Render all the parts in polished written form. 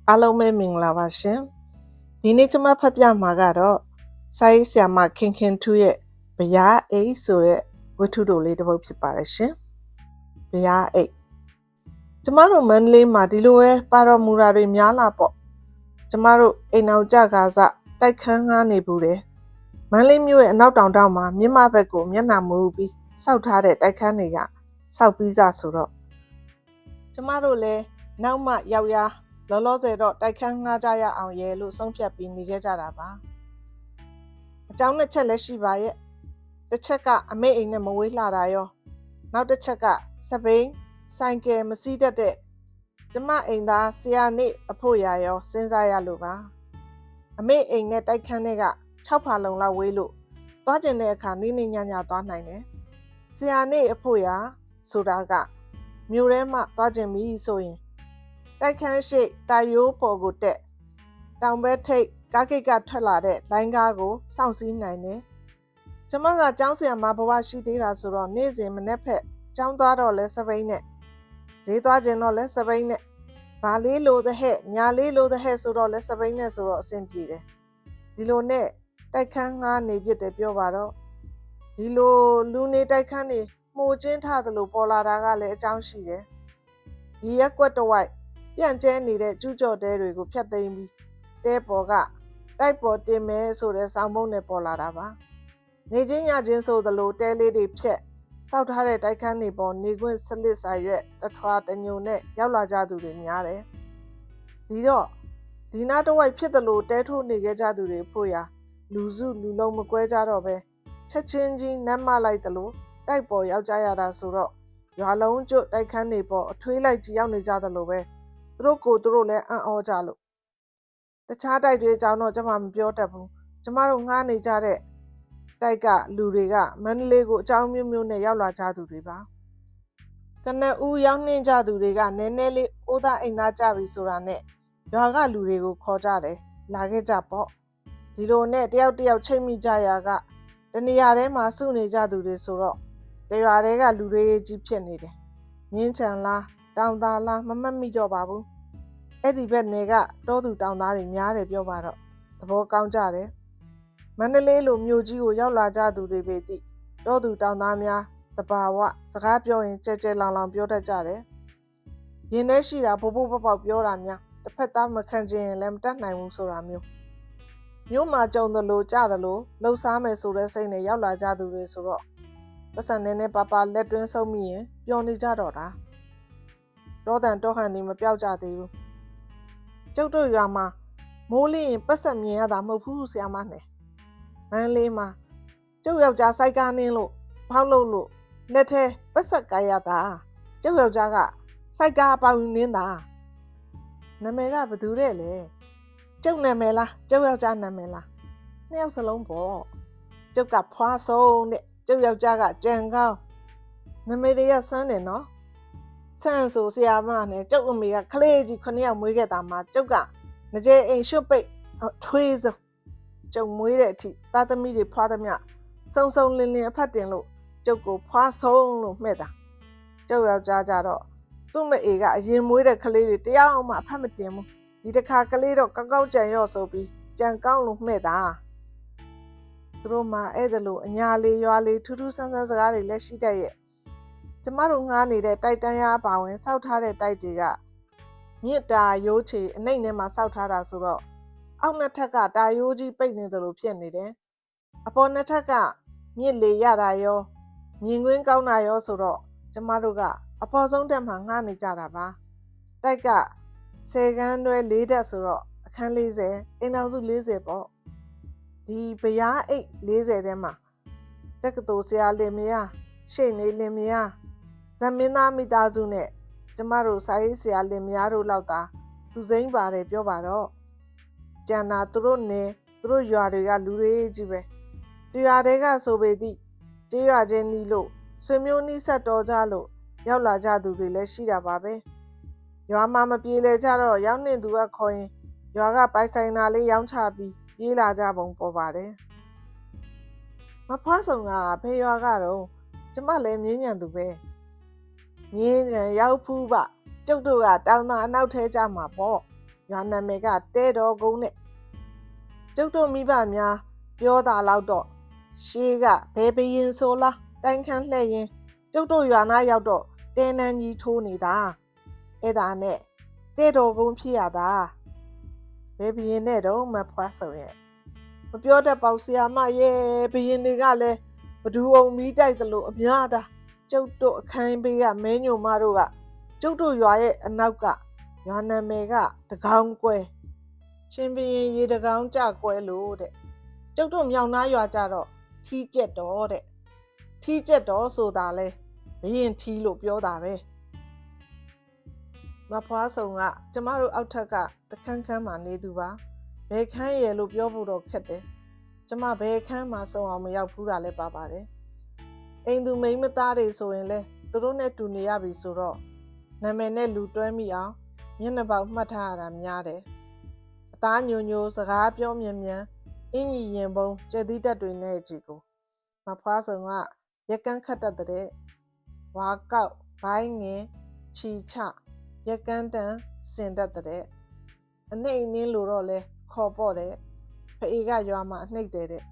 အားလုံးပဲမင်္ဂလာပါရှင်ဒီနေ့ကျွန်မဖတ်ပြမှာကတော့စာရေးဆရာမခင်ခင်ထူးရဲ့ဗျာအိတ်ဆိုတဲ့ဝတ္ထုတိုလေးတစ်ပုဒ်ဖြစ်ပါတယ်ရှင်ဗျာအိတ်ကျမတို့မန္တလေးမှာဒီလိုပဲပါတော်မူတာတွေများလာပေါ့ကျမတို့အိမ်အောင်ကြကားစတိုက်ခန်းငားနေဘူးတယ်မန္တလေးမြို့ရဲ့အနောက်တောင်တောင်မှာမြင့်မဘက်ကိုမျက်နှာမူပြီးစောက်ထားတဲ့တိုက်ခန်းတွေကစောက်ပြီးစားဆိုတော့ကျမတို့လည်းနောက်မှရောက်ရလောလောဆယ်တော့တိုက်ခန်းငှားကြရအောင်ရဲလို့ဆုံးဖြတ်ပြီးနေခဲ့ကြတာပါအကြောင်းနှစ်ချက်လည်းရှိပါရဲ့တစ်ချက်ကအမေအိမ်နဲ့မဝေးလှတာရောနောက်တစ်ချက်ကစပိန်ဆိုင်ကယ်မစီးတတ်တဲ့ကျမအိမ်သားဆရာနေအဖို့ရရောစဉ်းစားရလို့ပါအမေအိမ်နဲ့တိုက်ခန်းတွေက6ဖာလုံလောက်ဝေးလို့သွားကျင်တဲ့အခါနေနေညညသွားနိုင်တယ်ဆရာနေအဖို့ရဆိုတာကမြို့ထဲမှာသွားကျင်ပြီဆိုရင်တိုက်ခန်းရှိတာယိုးပေါ်ကိုတက်တောင်ဘက်ထိပ်ကားကိတ်ကထွက်လာတဲ့လိုင်းကားကိုစောင့်စည်းနိုင်တယ်။ကျမကကျောင်းဆရာမဘဝရှိသေးတာဆိုတော့နေ့စဉ်မနေ့ဖက်ကျောင်းသွားတော့လဲစပိန်နဲ့ဈေးသွားခြင်းတော့လဲစပိန်နဲ့ဘာလေးလိုတဲ့ဟဲ့ညာလေးလိုတဲ့ဟဲ့ဆိုတော့လဲစပိန်နဲ့ဆိုတော့အဆင်ပြေတယ်။ဒီလိုနဲ့တိုက်ခန်းငှားနေပြစ်တယ်ပြောပါတော့ဒီလိုလူနေတိုက်ခန်းနေမှုချင်းထားသလိုပေါ်လာတာကလည်းအကြောင်းရှိတယ်။ဒီရက်ကွက်တစ်ဝိုက်ပြန့်ကျဲနေတဲ့ကျူးကျော်တဲတွေကိုဖျက်သိမ်းပြီးတဲပေါ်ကတိုက်ပေါ်တင်မဲဆိုတဲ့ဆောင်းပုံးနဲ့ပေါ်လာတာပါနေချင်းညချင်းဆိုသလိုတဲလေးတွေဖြက်စောက်ထားတဲ့တိုက်ခန်းတွေပေါ်နေခွင့်စလစ်စာရွက်တထွားတညုံနဲ့ရောက်လာကြသူတွေများတယ်ဒီတော့ဒီနာတစ်ဝိုက်ဖြစ်သလိုတဲထိုးနေခဲ့ကြသူတွေဖို့ရာလူစုလူလုံးမကွဲကြတော့ပဲချက်ချင်းကြီးနတ်မလိုက်သလိုတိုက်ပေါ်ရောက်ကြရတာဆိုတော့ရွာလုံးကျွတ်တိုက်ခန်းတွေပေါ်အထွေးလိုက်ကြီးရောက်နေကြသလိုပဲသူတို့လည်းအံ့ဩကြလို့တခြားတိုက်တွေအကြောင်းတော့ကျွန်မမပြောတတ်ဘူးကျမတို့ငှားနေကြတဲ့တိုက်ကလူတွေကမန္တလေးကိုအကြောင်းမျိုးမျိုးနဲ့ရောက်လာကြသူတွေပါကနဦးရောက်နှင်းကြသူတွေကနည်းနည်းလေးအိုးသားအိမ်သားကြပြီဆိုတာနဲ့ရွာကလူတွေကိုခေါ်ကြတယ်လာခဲ့ကြပေါ့ဒီလိုနဲ့တယောက်ချိတ်မိကြရာကတနေရာထဲမှာစုနေကြသူတွေဆိုတော့တရွာတွေကလူတွေကြီးဖြစ်နေတယ်ငင်းချန်လားတောင်သားလားမမှတ်မိတော့ပါဘူးအဲ့ဒီဘက်နယ်ကတောသူတောင်သားတွေများတယ်ပြောပါတော့သဘောကောင်းကြတယ်မန္တလေးလိုမြို့ကြီးကိုရောက်လာကြသူတွေပဲသိတောသူတောင်သားများတဘာဝစကားပြောရင်ကြဲကြဲလောင်လောင်ပြောတတ်ကြတယ်ရင်ထဲရှိတာဘိုးဘိုးပေါက်ပြောတာများတစ်ဖက်သားမခံချင်ရင်လည်းမတတ်နိုင်ဘူးဆိုတာမျိုးမှာကြုံသလိုကြသလိုလှုပ်ရှားမယ်ဆိုတဲ့စိတ်နဲ့ရောက်လာကြသူတွေဆိုတော့ပတ်စံနဲ့ပါပါလက်တွင်းဆုံးမိရင်ပျော်နေကြတော့တာတောတန်တောဟန်နေမပြောက်ကြသေးဘူးကျုပ်တို့ရွာမှာမိုးလင်းရင်ပတ်ဆက်မြင်ရတာမဟုတ်ဘူးဆရာမနဲ့မန်းလေးမှာကျုပ်ယောက်ျားစိုက်ကားနင်းလို့ဖောက်လို့လက်ထဲပတ်ဆက်ကားရတာကျုပ်ယောက်ျားကစိုက်ကားပေါင်နင်းတာနာမည်ကဘသူတဲ့လဲကျုပ်နာမည်လားကျုပ်ယောက်ျားနာမည်လားနှစ်ယောက်စလုံးပေါ့ကျုပ်ကဖွာဆုံးတဲ့ကျုပ်ယောက်ျားကကြံကောင်းနာမည်တွေကစမ်းတယ်နော်ဆန်းဆိုဆရာမနဲ့ကျုပ်အမေကကလေးကြီး9ယောက်မွေးခဲ့တာမှာကျုပ်ကငကြဲအိမ်ရွှတ်ပိတ်ထွေးစုံကျုပ်မွေးတဲ့အထိသားသမီးတွေဖွာသမျှစုံလင်းလင်းအဖတ်တင်လို့ကျုပ်ကိုဖွာဆုံးလို့မှဲ့တာကျုပ်ယောက်ျားကြတော့သူ့မအေကအရင်မွေးတဲ့ကလေးတွေတယောက်မှအဖတ်မတင်ဘူးဒီတစ်ခါကလေးတော့ကောက်ကြံရော့ဆိုပြီးကြံကောင်းလို့မှဲ့တာသူတို့မှအဲ့ဒါလို့အညာလေးရွာလေးထူးထူးဆန်းဆန်းစကားတွေလည်းရှိတတ်ရဲ့ကျမတို့ငှားနေတဲ့တိုက်တန်းရအပါဝင်စောက်ထားတဲ့တိုက်တွေကမြစ်တာရိုးချေအနှိမ့်ထဲမှာစောက်ထားတာဆိုတော့အောက်နှစ်ထက်ကတာရိုးကြီးပိတ်နေသလိုဖြစ်နေတယ်အပေါ်နှစ်ထက်ကမြစ်လေရတာရောမြင်ကွင်းကောင်းတာရောဆိုတော့ကျမတို့ကအပေါ်ဆုံးတက်မှာငှားနေကြတာပါတိုက်က10ခန်းတွဲ4တက်ဆိုတော့အခန်း40အိမ်တော်စု40ပေါ့ဒီဗျာအိတ်40ထဲမှာတက္ကသိုလ်ဆရာလင်မယားရှေ့နေလင်မယားဇမင်းသားမိသားစုနဲ့ကျမတို့စာရေးဆရာလင်မယားတို့လောက်သာသူစိမ့်ပါတယ်ပြောပါတော့ကျန်တာသူတို့ရွာတွေကလူတွေကြီးပဲရွာတွေကဆိုပေသည့်ကျေးရွာချင်းနီးလို့ဆွေမျိုးနီးဆက်တော်ကြလို့ရောက်လာကြသူတွေလည်းရှိတာပါပဲရွာမှာမပြေလဲကြတော့ရောက်နေသူကခေါ်ရင်ရွာကပိုင်ဆိုင်တာလေးရောင်းချပြီးပြေးလာကြပုံပေါ်ပါတယ်မဖွားဆောင်ကဖေးရွာကတော့ကျမလည်းမြင်းညံသူပဲမြင်းညံရောက်ဖူးပါကျုပ်တို့ကတောင်းသားအနောက်ထဲကြမှာပေါ့ ရွာနာမည်ကတဲတော်ကုန်းနဲ့ကျုပ်တို့မိဘများပြောတာလောက်တော့ရှေးကဘယ်ဘရင်ဆိုလားတိုင်းခန်းလှည့်ရင်ကျုပ်တို့ရွာနာရောက်တော့တဲနန်းကြီးထိုးနေတာအဲ့ဒါနဲ့တဲတော်ကုန်းဖြစ်ရတာဘယ်ဘရင်နဲ့တော့မဖွားဆုံရဲ့မပြောတတ်ပေါ့ဆရာမရဲ့ဘရင်တွေကလည်းဘဒူအောင်မီးတိုက်သလိုအများသားကျုပ်တို့အခန်းဘေးကမဲညိုမတို့ကကျုပ်တို့ရွာရဲ့အနောက်ကရွာနာမည်ကတကောင်းကွဲရှင်ဘရင်ရေတကောင်းကြကွဲလို့တဲ့ကျုပ်တို့မြောင်နာရွာကြတော့ထီးကျက်တော်တဲ့ထီးကျက်တော်ဆိုတာလဲဘရင်ထီးလို့ပြောတာပဲမဖွားဆုံကကျမတို့အောက်ထက်ကတခန်းခန်းမှာနေသူပါဘယ်ခန်းရယ်လို့ပြောဖို့တော့ခက်တယ်ကျမဘယ်ခန်းမှာစုံအောင်မရောက်ဘူးတာလည်းပါပါတယ်အိမ်သူမိန်းမသားတွေဆိုရင်လဲသူတို့နဲ့တူနေရပြီဆိုတော့နာမည်နဲ့လူတွဲမိအောင်မျက်နှာပေါက်မှတ်ထားရတာများတယ်အသားညိုညိုစကားပြောမြန်မြန်အင်းကြီးရင်ပုံကျက်သီးတက်တွေနဲ့ကြည့်ကိုမဖွားဆုံကရက်ကန်းခတ်တတ်တဲ့ဝါကောက်ဘိုင်းငင်ချီချရက်ကန်းတန်စင်တတ်တဲ့အနှိမ့်အနှင်းလိုတော့လဲခေါ်ပေါ့တဲ့ဖေကရွာမှာအနှိမ့်တဲ့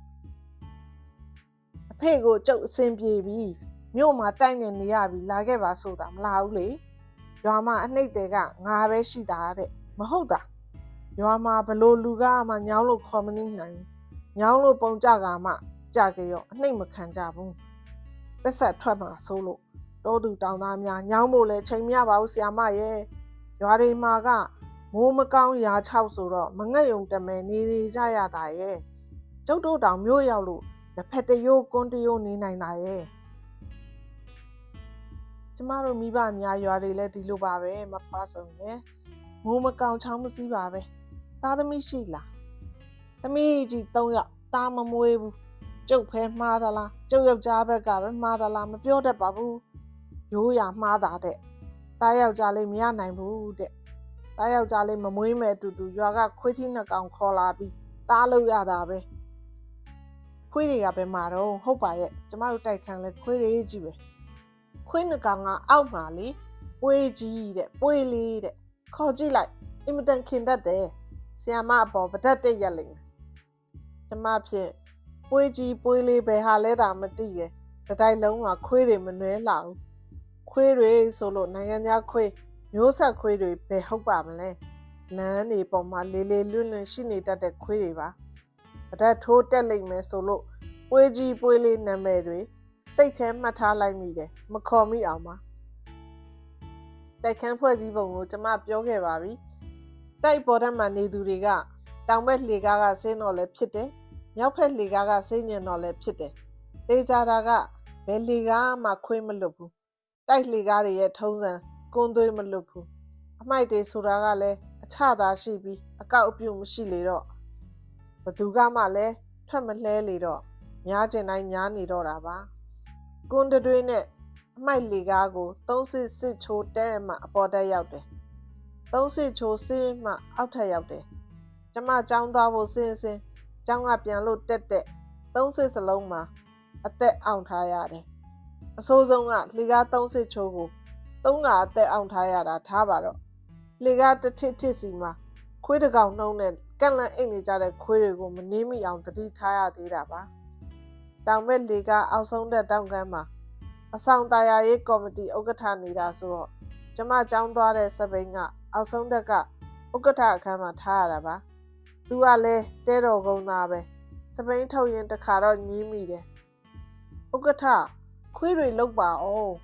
အဖေကိုကျုပ်အစင်ပြေပြီးမြို့မှာတိုက်နေနေရပြီလာခဲ့ပါဆိုတာမလာဘူးလေရွာမှာအနှိမ့်တဲ့ကငါပဲရှိတာတဲ့မဟုတ်တာရွာမှာဘလို့လူကမှညောင်းလို့ခေါ်မနေနိုင်ညောင်းလို့ပုံကြကမှကြကြရောအနှိမ့်မခံကြဘူးပက်ဆက်ထွက်မှာဆိုလို့တောသူတောင်သားများညောင်းဖို့လဲချိန်မရပါဘူးဆရာမရဲ့ရွာတွေမှာကမိုးမကောင်းရာ6ဆိုတော့မငတ်ယုံတမဲနေကြရတာရဲ့ကျုပ်တို့တောင်မြို့ရောက်လို့တစ်ဖက်တရိုးကွန်းတရိုးနေနိုင်တာရဲ့ကျမတို့မိဘများရွာတွေလည်းဒီလိုပါပဲမဖွားဆုံးရဲ့မိုးမကောင်းချောင်းမစည်းပါပဲသားသမီးရှိလားသမီးကြီး3ယောက်သားမမွေးဘူးကျုပ်ဖဲမှားသလားကျုပ်ယောက်ျားဘက်ကပဲမှားသလားမပြောတတ်ပါဘူးရိုးရာမှားတာတဲ့သားယောက်ျားလေးမရနိုင်ဘူးတဲ့သားယောက်ျားလေးမမွေးမဲ့အတူတူရွာကခွေးထီး2ကောင်ခေါ်လာပြီးသားလို့ရတာပဲခွေးတွေကပဲမှာတော့ဟုတ်ပါရဲ့ကျမတို့တိုက်ခန်းလဲခွေးတွေကြီးပဲခွေး2ကောင်ကအောက်မှာလေပွေးကြီးတဲ့ပွေးလေးတဲ့ခေါ်ကြည့်လိုက်အင်မတန်ခင်တတ်တယ်ဆီယမအပေါ်ဗဒတ်တက်ရက်လိမ့်မယ်ကျမဖြင့်ပွေးကြီးပွေးလေးပဲဟာလဲတာမသိရဲ့တတိုက်လုံးကခွေးတွေမနှဲလာဘူးခွေးတွေဆိုလို့နိုင်ငံသားခွေးမျိုးဆက်ခွေးတွေပဲဟုတ်ပါမလဲလမ်းတွေပေါ်မှာလေးလေးလွတ်လွတ်ရှိနေတတ်တဲ့ခွေးတွေပါဗဒတ်ထိုးတက်လိမ့်မယ်ဆိုလို့ပွေးကြီးပွေးလေးနာမည်တွေစိတ်ထဲမှတ်ထားလိုက်မိတယ်မခေါ်မိအောင်ပါတိုက်ခန်းဖွဲ့စည်းပုံကိုကျမပြောခဲ့ပါပြီတိုက်ပေါ်ထက်မှနေသူတွေကတောင်ဘက်လှေကားကဆင်းတော့လဲဖြစ်တယ်မြောက်ဘက်လှေကားကဆင်းညင်တော့လဲဖြစ်တယ်သေချာတာကဘယ်လှေကားမှခွေးမလွတ်ဘူးတိုက်လှေကားတွေရဲ့ထုံးစံကွန်းသွေးမလွတ်ဘူးအမိုက်တွေဆိုတာကလည်းအချသာရှိပြီးအကောက်အပြုတ်မရှိလေတော့ဘသူကမှလည်းထွက်မလဲလေတော့များကျင်တိုင်းများနေတော့တာပါကွန်းတွေနဲ့အမိုက်လေကားကို3စစ်ချိုးတဲမှအပေါ်တက်ရောက်တယ်3စစ်ချိုးစင်းမှအောက်ထက်ရောက်တယ်ကျမចောင်းသွားဖို့စင်းចောင်းကပြန်လို့တက်3စစ်စလုံးမှာအသက်အောင်ထားရတယ်အဆိုးဆုံးကလေကား3စစ်ချိုးကို3ကအသက်အောင်ထားရတာထားပါတော့လေကားတစ်ထစ်စီမှာခွေးတကောင်နှုံးနဲ့ကန့်လန့်အိတ်နေကြတဲ့ခွေးတွေကိုမနှင်းမိအောင်တတိထားရသေးတာပါတောင်ဘက်လေကားအောက်ဆုံးတဲ့တောင်ကမ်းမှာအဆောင်တာယာရေးကော်မတီဥက္ကဋ္ဌနေတာဆိုတော့ကျမចောင်းသွားတဲ့စပိန်ကအောက်ဆုံးတက်ကဥက္ကဋ္ဌအခန်းမှာထားရတာပါသူကလည်းတဲတော်ကုန်းသားပဲစပိန်ထုတ်ရင်တခါတော့ညင်းမိတယ်ဥက္ကဋ္ဌခွေးတွေလောက်ပါအောင်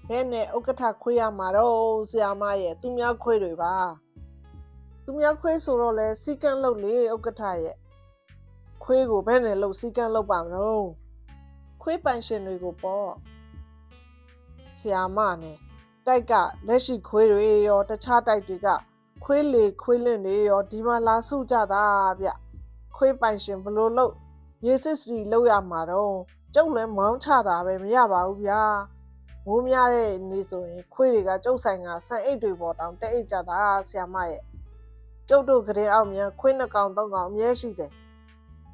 ဘယ်နဲ့ဥက္ကဋ္ဌခွေးရမှာတော့ဆရာမရဲ့သူများခွေးတွေပါသူများခွေးဆိုတော့လဲစီကန်းလောက်လေဥက္ကဋ္ဌရဲ့ခွေးကိုဘယ်နဲ့လောက်စီကန်းလောက်ပါမလို့ခွေးပိုင်ရှင်တွေကိုပေါ့ဆရာမနဲ့တိုက်ကလက်ရှိခွေးတွေရောတခြားတိုက်တွေကခွေးလေခွေးလင့်တွေရောဒီမှာလာစုကြတာဗျခွေးပိုင်ရှင်ဘလို့လို့ရေစစ်စီလောက်ရမှာတော့ကျုပ်လည်းမောင်းချတာပဲမရပါဘူးဗျာမိုးများတဲ့နေ့ဆိုရင်ခွေးတွေကကျုပ်ဆိုင်ကဆန်အိတ်တွေပေါ်တောင်တက်အိတ်ကြတာဆရာမရဲ့ကျုပ်တို့ကလေးအောင်မြန်ခွေး2ကောင်3ကောင်အမြဲရှိတယ်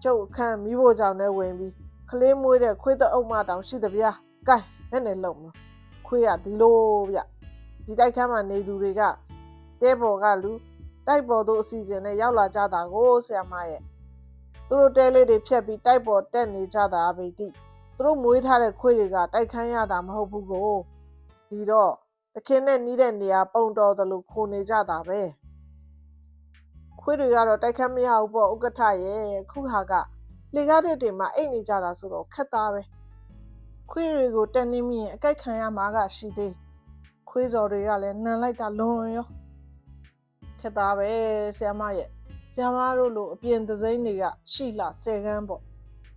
ကျုပ်အခန်းမိဖို့ကြောင့်လည်းဝင်ပြီးကလေးမွေးတဲ့ခွေးတအုပ်မတောင်ရှိတယ်ဗျာကဲဘယ်နဲ့လုံမလို့ခွေးရဒီလိုဗျဒီတိုက်ခန်းမှာနေသူတွေက တဲပေါ်ကလူတိုက်ပေါ်တို့အစီအစဉ်နဲ့ရောက်လာကြတာကိုဆရာမရဲ့သူတို့တဲလေးတွေဖြတ်ပြီးတိုက်ပေါ်တက်နေကြတာပဲတိသူတို့မွေးထားတဲ့ခွေးတွေကတိုက်ခန်းရတာမဟုတ်ဘူးကိုဒီတော့တခင်နဲ့နီးတဲ့နေရာပုံတော်တယ်လို့ခိုနေကြတာပဲခွေးတွေကတော့တိုက်ခန်းမရဘူးပေါ့ဥက္ကဋ္ဌရဲ့ခုဟာကလေကားတွေမှာအိတ်နေကြတာဆိုတော့ခက်သားပဲခွေးတွေကိုတက်နေမိရင်အကြိုက်ခံရမှာကရှိသေးခွေးစော်တွေကလည်းနံလိုက်တာလွန်ရောခက်သားပဲဆရာမရဲ့ဆရာမတို့လိုအပြင်သစိမ်းတွေကရှိလာ10ခန်းပေါ့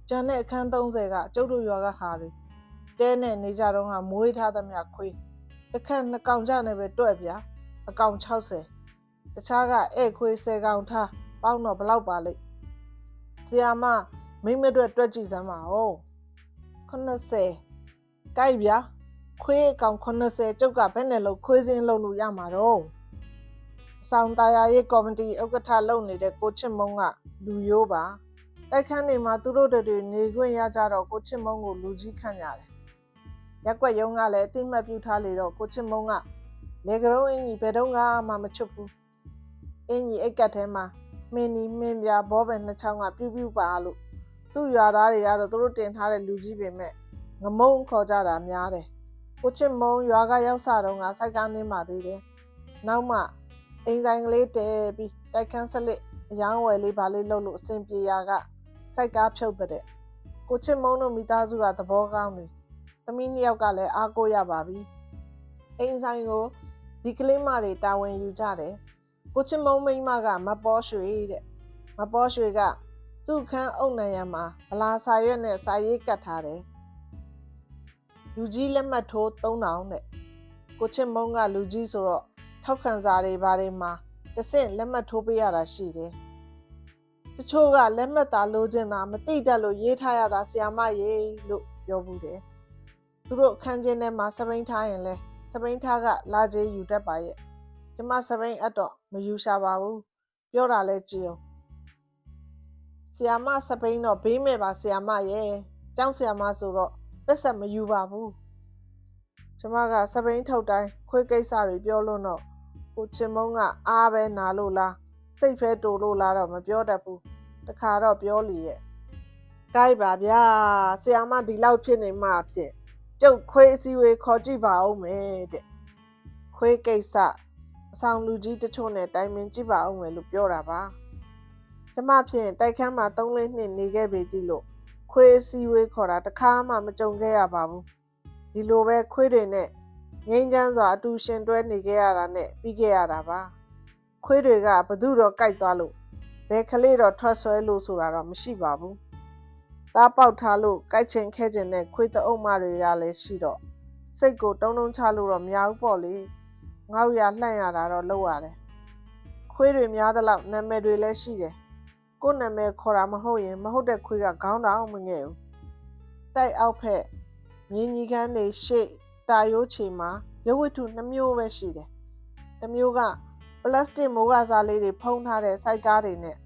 ကျန်တဲ့အခန်း30ကကျုပ်တို့ရွာကဟာတွေတဲနဲ့နေကြတော့ကမွေးထားသမျှခွေးတစ်ခန့်2ကောင်ကြနဲ့ပဲတွဲ့ပြအကောင်60တခြားကဧည့်ခွေး10ကောင်ထားပေါင်းတော့ဘလောက်ပါလိမ့်ဆရာမမိမအတွက်တွက်ကြည့်စမ်းပါဦး80ကြိုက်ဗျာခွေးအကောင်80ကျုပ်ကဘယ်နဲ့လို့ခွေးစင်းလုပ်လို့ရမှာတော့အဆောင်တရားရေးကော်မတီဥက္ကဋ္ဌလုပ်နေတဲ့ကိုချစ်မုံကလူရိုးပါတိုက်ခန်းတွေမှာသူတို့တွေနေခွင့်ရကြတော့ကိုချစ်မုံကိုလူကြီးခန့်ရတယ်ရက်ွက်ရုံးကလည်းအတိမတ်ပြုထားလေတော့ကိုချစ်မုံကလေကရုံးအင်ကြီးဘယ်တော့မှမချွတ်ဘူးအင်ကြီးအိတ်ကတ်ထဲမှာမင်းနီမင်းပြဘောပဲနှစ်ချောင်းကပြူပါလို့သူ့ရွာသားတွေကတော့သူတို့တင်ထားတဲ့လူကြီးပေမဲ့ငမုံခေါ်ကြတာများတယ်ကိုချစ်မုံရွာကရောက်စားတော့ကစိုက်ကားနင်းပါသေးတယ်နောက်မှအိမ်ဆိုင်ကလေးတဲပြီးတိုက်ခန်းစလစ်အယောင်းဝယ်လေးပါလေးလုပ်လို့အဆင်ပြေရာကစိုက်ကားဖြုတ်တဲ့ကိုချစ်မုံတို့မိသားစုကသဘောကောင်းတယ်သမီးနှစ်ယောက်ကလည်းအားကိုးရပါပြီအိမ်ဆိုင်ကိုဒီကလေးမတွေတာဝန်ယူကြတယ်ကိုချစ်မုံမိန်းမကမပေါ်ရွှေတဲ့မပေါ်ရွှေကသူ့ခန်းအုပ်နိုင်ရမှာဗလာစာရွက်နဲ့စာရေးကတ်ထားတယ်လူကြီးလက်မှတ်ထိုး3000တဲ့ကိုချစ်မုံကလူကြီးဆိုတော့ထောက်ခံစာတွေဘာတွေမှာတစ်ဆင့်လက်မှတ်ထိုးပေးရတာရှိတယ်တချို့ကလက်မှတ်သာလိုချင်တာမသိတတ်လို့ရေးထားရတာဆရာမရေလို့ပြောဘူးတယ်သူတို့အခန်းချင်းထဲမှာစပိန်ထားရင်လဲစပိန်ထားကလာကြေးယူတတ်ပါရဲ့ကျမစပိန်အတော့မယူရှာပါဘူးပြောတာလဲကြည်အောင်ဆရာမစပိန်တော့ဘေးမဲ့ပါဆရာမရဲ့ကျောင်းဆရာမဆိုတော့ပက်ဆက်မယူပါဘူးကျမကစပိန်ထုတ်တိုင်းခွေးကိစ္စတွေပြောလို့တော့ကိုချင်မုံကအားပဲနာလို့လားစိတ်ဖဲတူလို့လားတော့မပြောတတ်ဘူးတခါတော့ပြောလီရဲ့ကြိုက်ပါဗျာဆရာမဒီလောက်ဖြစ်နေမှဖြစ်ကျုပ်ခွေးအစည်းဝေးခေါ်ကြည့်ပါဦးမယ်တဲ့ခွေးကိစ္စအဆောင်လူကြီးတချို့နဲ့တိုင်ပင်ကြည့်ပါဦးမယ်လို့ပြောတာပါကျမဖြင့်တိုက်ခန်းမှာ3-4နှစ်နေခဲ့ပြီတိလို့ခွေးအစည်းဝေးခေါ်တာတခါမှမကြုံခဲ့ရပါဘူးဒီလိုပဲခွေးတွေနဲ့ငိမ့်ချမ်းစွာအတူရှင်တွဲနေခဲ့ရတာနဲ့ပြီးခဲ့ရတာပါခွေးတွေကဘသူတော့ကြိုက်သွားလို့ဘယ်ကလေးတော့ထွက်ဆွဲလို့ဆိုတာတော့မရှိပါဘူးသားပေါက်ထားလို့ကြိုက်ချင်ခဲချင်တဲ့ခွေးတအုပ်မတွေကလည်းရှိတော့စိတ်ကိုတုံးချလို့တော့မရဘူးပေါ့လေငေါ့ရလှန့်ရတာတော့လုပ်ရတယ်ခွေးတွေများသလောက်နာမည်တွေလည်းရှိတယ်ကိုယ်နာမည်ခေါ်တာမဟုတ်ရင်မဟုတ်တဲ့ခွေးကခေါင်းတောင်မငဲ့ဘူးတိုက်အောက်ဖက်မြင်းကြီးခန်းတွေရှေ့တာရိုးချေမှာရုပ်ဝတ္ထု2မျိုးပဲရှိတယ်တစ်မျိုးကပလတ်စတစ်မိုးကစားလေးတွေဖုံးထားတဲ့စိုက်ကားတွေနဲ့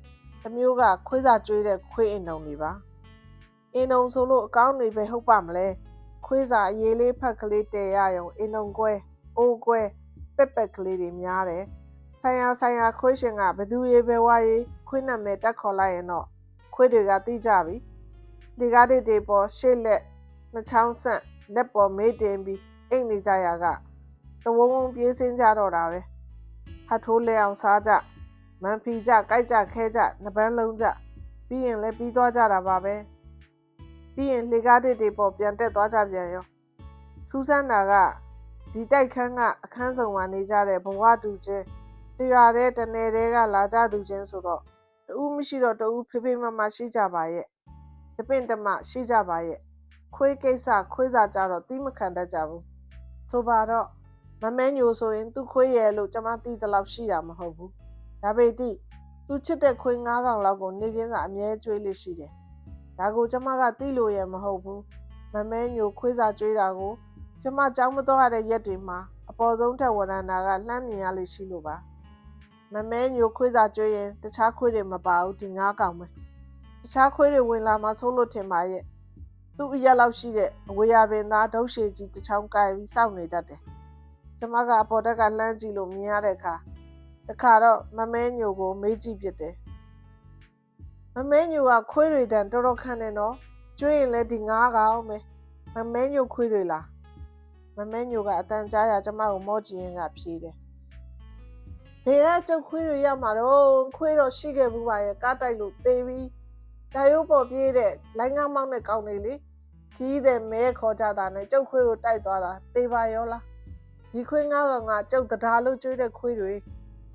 တစ်မျိုးကခွေးစာကျွေးတဲ့ခွေးအိမ်ုံတွေပါအိမ်ုံဆိုလို့အကောင်းတွေပဲဟုတ်ပါမလဲခွေးစာအရေးလေးဖက်ကလေးတည်ရရုံအိမ်ုံကွဲအိုးကွဲပက်ကလေးတွေများတယ်ဆိုင်ရာခွေးရှင်ကဘသူရေးပဲဝါရေးခွေးနာမည်တက်ခေါ်လိုက်ရင်တော့ခွေးတွေကသိကြပြီလေကားတွေပေါ်ရှေ့လက်နှချောင်းဆန့်လက်ပေါ်မေးတင်ပြီးအိတ်နေကြရကတဝုံပြေးစင်းကြတော့တာပဲဟတ်ထိုးလဲအောင်စားကြမန်ဖီကြကြိုက်ကြခဲကြနှစ်ပန်းလုံးကြပြီးရင်လည်းပြီးသွားကြတာပါပဲပြီးရင်လေကားတွေပေါ်ပြန်တက်သွားကြပြန်ရောထူးဆန်းတာကဒီတိုက်ခန်းကအခန်းဆောင်မှာနေကြတဲ့ဘဝတူချင်းတရွာတဲ့တနယ်တဲကလာကြသူချင်းဆိုတော့တူးမရှိတော့တူးဖေးဖေးမမရှိကြပါရဲ့တပင့်တမရှိကြပါရဲ့ခွေးကိစ္စခွေးစာကြတော့တီးမခံတတ်ကြဘူးဆိုပါတော့မမဲညိုဆိုရင်သူ့ခွေးရဲ့လို့ကျမသိတဲ့လောက်ရှိတာမဟုတ်ဘူးဒါပေတိသူချစ်တဲ့ခွေး9ကောင်လောက်ကိုနေကင်းစာအမြဲကျွေးလို့ရှိတယ်ဒါကိုကျမကသိလို့ရမဟုတ်ဘူးမမဲညိုခွေးစာကျွေးတာကိုကျမကြောင်းမတော့ရတဲ့ရက်တွေမှာအပေါ်ဆုံးထက်ဝရဏာကလှမ်းမြင်ရလိမ့်ရှိလို့ပါမမဲညိုခွေးစာကျွေးရင်တခြားခွေးတွေမပါဘူးဒီ9ကောင်ပဲတခြားခွေးတွေဝင်လာမှဆိုးလို့ထင်ပါရဲ့သူ့အရက်လောက်ရှိတဲ့အဝေးရပင်သားဒုတ်ရှည်ကြီးတစ်ချောင်းကိုက်ပြီးစောင့်နေတတ်တယ်ကျမကအပေါ်တက်ကလှမ်းကြည့်လို့မြင်ရတဲ့အခါ တခါတော့မမဲညိုကိုမေးကြည့်ဖြစ်တယ်မမဲညိုကခွေးတွေတန်တော်တော်ခံတယ်နော်ကျွေးရင်လည်းဒီငါးကောင်ပဲမမဲညိုခွေးတွေလားမမဲညိုကအတန်ကြားရကျမကိုမော့ကြည့်ရင်ကဖြေတယ်ဘယ်ကကျုပ်ခွေးတွေရောက်မှာတော့ခွေးတော့ရှိခဲ့ဘူးပါရဲ့ကားတိုက်လို့သေပြီးတာရုပ်ပေါ်ပြေးတဲ့လိုင်းငါးမောင်းတဲ့ကောင်တွေလေခီးတဲ့မဲခေါ်ကြတာနဲ့ကျုပ်ခွေးကိုတိုက်သွားတာသေပါရောလားဒီခွေးငါးကောင်ကကျုပ်တရားလို့ကျွေးတဲ့ခွေးတွေ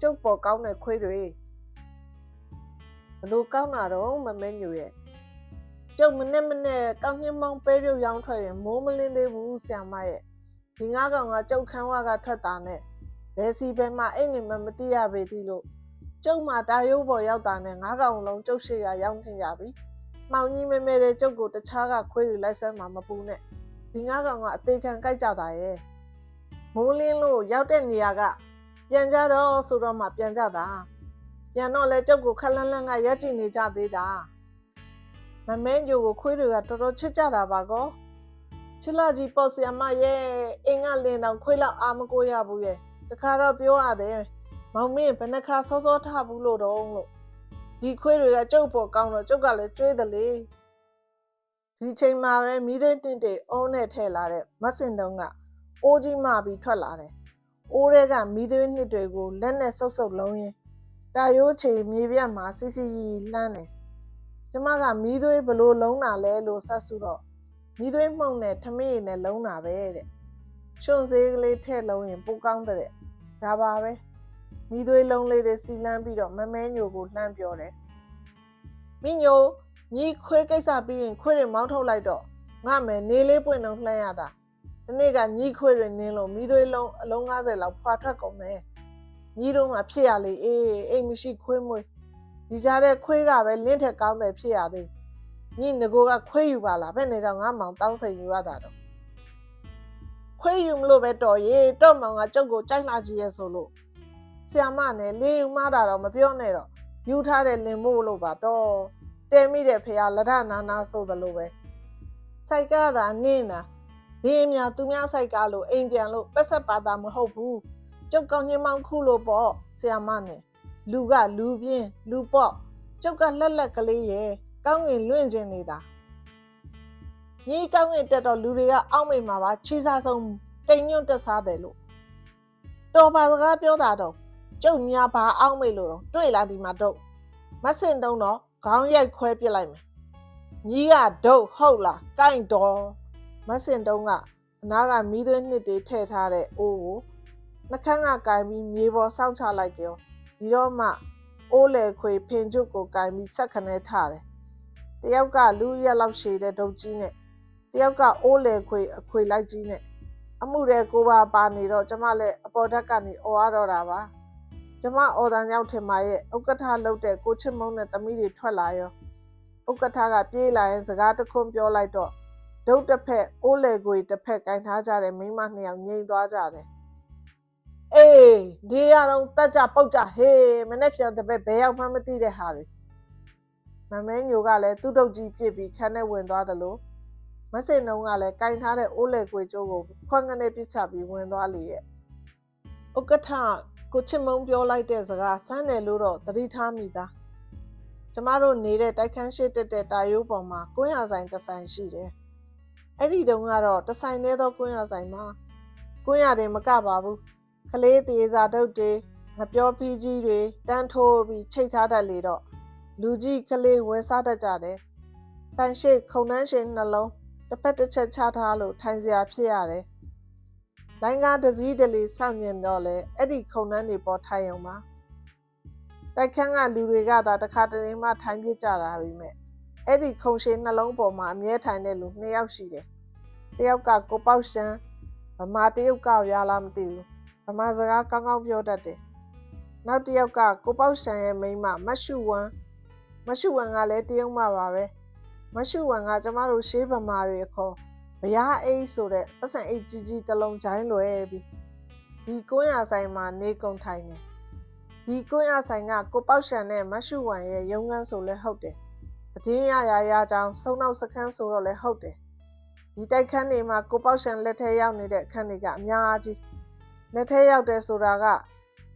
ကျုပ်ပေါ်ကောင်းတဲ့ခွေးတွေဘလို့ကောင်းတာတော့မမဲညိုရဲ့ကျုပ်မနဲ့ကောင်းနှင်းမောင်းပဲပြုတ်ရောင်းထွက်ရင်မိုးမလင်းသေးဘူးဆရာမရဲ့ဒီငါးကောင်ကကျုပ်ခန်းဝါကထွက်တာနဲ့ဘယ်စီပဲမှအိတ်နေမှမသိရပေသေးလို့ကျုပ်မှတာရုပ်ပေါ်ရောက်တာနဲ့ငါးကောင်လုံးကျုပ်ရှိရရောက်နေကြပြီမှောင်ကြီးမဲတဲ့ကျုပ်ကိုတခြားကခွေးတွေလိုက်ဆွဲမှာမပူနဲ့ဒီငါးကောင်ကအသေးခံကြိုက်ကြတာရဲ့မိုးလင်းလို့ရောက်တဲ့နေရာကပြန်ကြတော့ဆိုတော့မှပြန်ကြတာပြန်တော့လဲကျုပ်ကိုခက်လန်းလန်းကရက်ကြည့်နေကြသေးတာမမဲညိုကိုခွေးတွေကတော်တော်ချစ်ကြတာပါကောချစ်လာကြီးပေါ့ဆရာမရဲ့အိမ်ကလင်းတောင်ခွေးလောက်အားမကိုရဘူးရဲ့တခါတော့ပြောရတယ်မောင်မင်းဘယ်နှခါစောစောထဘူးလို့တော့လို့ဒီခွေးတွေကကျုပ်ပေါ်ကောင်းတော့ကျုပ်ကလည်းကျွေးတယ်လေဒီချိန်မှာပဲမိသွေးတင့်တေအုံးနဲ့ထဲလာတဲ့မဆင်တုံးကအိုးကြီးမှပြီးထွက်လာတယ်အိုးထဲကမိသွေးနှစ်တွေကိုလက်နဲ့ဆုပ်လုံးရင်းတာရိုးချေမြေပြတ်မှာစီစီလှမ်းတယ်ကျမကမိသွေးဘလို့လုံးတာလဲလို့ဆက်စုတော့မိသွေးမှုန့်နဲ့ထမင်းရည်နဲ့လုံးတာပဲတဲ့ရှုံစေးကလေးထည့်လုံးရင်ပိုကောင်းတဲ့ဒါပါပဲမိသွေးလုံးလေးတွေစီလန်းပြီးတော့မမဲညိုကိုလှမ်းပြောတယ်မိညိုညီခွေးကိစ္စပြီးရင်ခွေးတွေမောင်းထုတ်လိုက်တော့ငါမယ်နေလေးပွင့်တော့လှမ်းရတာဒီနေ့ကညီခွေးတွေနင်းလို့မိသွေးလုံးအလုံး90လောက်ဖွာထွက်ကုန်မယ်ညီတို့မှဖြစ်ရလေအေးအိမ်မရှိခွေးမွေးဒီကြားတဲ့ခွေးကပဲလင်းထက်ကောင်းတယ်ဖြစ်ရသေးညီငကိုကခွေးယူပါလားဘယ်နေတော့ငါမောင်တောင်းစိန်ယူရတာတော့ခွေးယူမလို့ပဲတော်ရေတော့မောင်ကကျုပ်ကိုကြိုက်လာကြည့်ရဲ့ဆိုလို့ဆရာမနဲ့လင်းယူမတာတော့မပြောနဲ့တော့ယူထားတဲ့လင်မို့လို့ပါတော့တဲမိတဲ့ဖေကလက်ထနာဆိုသလိုပဲစိုက်ကသာနင်းတာဒီအများသူများစိုက်ကလို့အိမ်ပြန်လို့ပက်ဆက်ပါတာမဟုတ်ဘူးကျုပ်ကောင်းချင်းမောင်းခုလို့ပေါ့ဆရာမနဲ့လူကလူပြင်းလူပေါ့ကျုပ်ကလက်ကလေးရဲ့ကောင်းငင်လွင့်ခြင်းနေတာညီကောင်းငင်တက်တော့လူတွေကအောက်မိတ်မှာပါချီစားဆုံးတိမ်ညွတ်တက်စားတယ်လို့တော်ပါစကားပြောတာတော့ကျုပ်များဘာအောက်မိတ်လို့တော့တွေ့လာဒီမှာတော့မဆင်တုံးတော့ခေါင်းရိုက်ခွဲပြစ်လိုက်မယ်ညီကဒုတ်ဟုတ်လားကိုင့်တော်မဆင်တုံးကအနားကမီးသွေးနှစ်တွေထည့်ထားတဲ့အိုးကိုနှခမ်းကကင်ပြီးမြေပေါ်စောင့်ချလိုက်ကြောဒီတော့မှအိုးလေခွေဖင်ကျွတ်ကိုကင်ပြီးဆက်ခနဲထားတယ်တယောက်ကလူရက်လောက်ရှည်တဲ့ဒုတ်ကြီးနဲ့တယောက်ကအိုးလေခွေအခွေလိုက်ကြီးနဲ့အမှုတဲ့ကိုပါနေတော့ကျမလည်းအပေါ်ဓာတ်ကနေအော်ရတော့တာပါကျမအော်တန်ရောက်ထင်ပါရဲ့ဥက္ကဋ္ဌလှုပ်တဲ့ကိုချစ်မုံနဲ့သမီးတွေထွက်လာရောဥက္ကဋ္ဌကပြေးလာရင်စကားတခွန်းပြောလိုက်တော့ဒုတ်တစ်ဖက်အိုးလေခွေတစ်ဖက်ကင်ထားကြတဲ့မိန်းမနှစ်ယောက်ငြိမ်သွားကြတယ်အေးဒီရတော့တက်ကြပုတ်ကြဟေးမနေ့ပြန်တဲ့ဘယ်ရောက်မှမသိတဲ့ဟာတွေမမဲညိုကလည်းသူ့တုတ်ကြီးပြစ်ပြီးခန်းထဲဝင်သွားတယ်လို့မစင်နှုံးကလည်းကင်ထားတဲ့အိုးလေခွေကျိုးကိုခွန်းကနေပြစ်ချပြီးဝင်သွားလေရဲ့ဥက္ကဋ္ဌကိုချစ်မုံပြောလိုက်တဲ့စကားစမ်းတယ်လို့တော့သတိထားမိသားကျမတို့နေတဲ့တိုက်ခန်းရှိတက်တဲ့တာရိုးပေါ်မှာကွင်းရဆိုင်တစ်ဆိုင်ရှိတယ်အဲ့ဒီတုန်းကတော့တစ်ဆိုင်သေးသောကွင်းရဆိုင်မှာကွင်းရတယ်မကပါဘူးကလေးသေးစားတုတ်တွေငပြောဖီးကြီးတွေတန်းထိုးပြီးချိတ်ထားတတ်လေတော့လူကြီးကလေးဝယ်စားတတ်ကြတယ်ဆိုင်ရှိခုံနှန်းရှင်နှလုံးတစ်ဖက်တစ်ချက်ချထားလို့ထိုင်စရာဖြစ်ရတယ်လိုင်းကားတစ်စီးတလေစောင့်မြင်တော့လေအဲ့ဒီခုံနှန်းတွေပေါ်ထိုင်အောင်ပါတိုက်ခန်းကလူတွေကသာတစ်ခါတလေမှထိုင်ပြကြတာပဲမဲ့အဲ့ဒီခုံရှိနှလုံးပေါ်မှာအမြဲထိုင်တဲ့လူ2ယောက်ရှိတယ်တယောက်ကကိုပေါက်ရှမ်းဗမာတရုတ်ကရလားမသိဘူးဗမာစကားကောင်းကောင်းပြောတတ်တယ်နောက်တယောက်ကကိုပေါက်ရှမ်းရဲ့မိန်းမမရှုဝမ်ကလည်းတရုတ်မှပါပဲမရှုဝမ်ကကျမတို့ရှေးဗမာတွေအခေါ်ဗျာအိတ်ဆိုတဲ့ပတ်စံအိတ်ကြီးတစ်လုံးချိုင်းလွယ်ပြီးဒီကွင်းရဆိုင်မှာနေကုန်ထိုင်တယ်ဒီကွင်းရဆိုင်ကကိုပေါက်ရှန်နဲ့မရှုဝမ်ရဲ့ရုံးခန်းဆိုလဲဟုတ်တယ်တည်င်းရကြောင်းဆုံးနောက်စခန်းဆိုတော့လဲဟုတ်တယ်ဒီတိုက်ခန်းတွေမှာကိုပေါက်ရှန်လက်ထဲရောက်နေတဲ့အခန်းတွေကအများကြီးလက်ထဲရောက်တယ်ဆိုတာက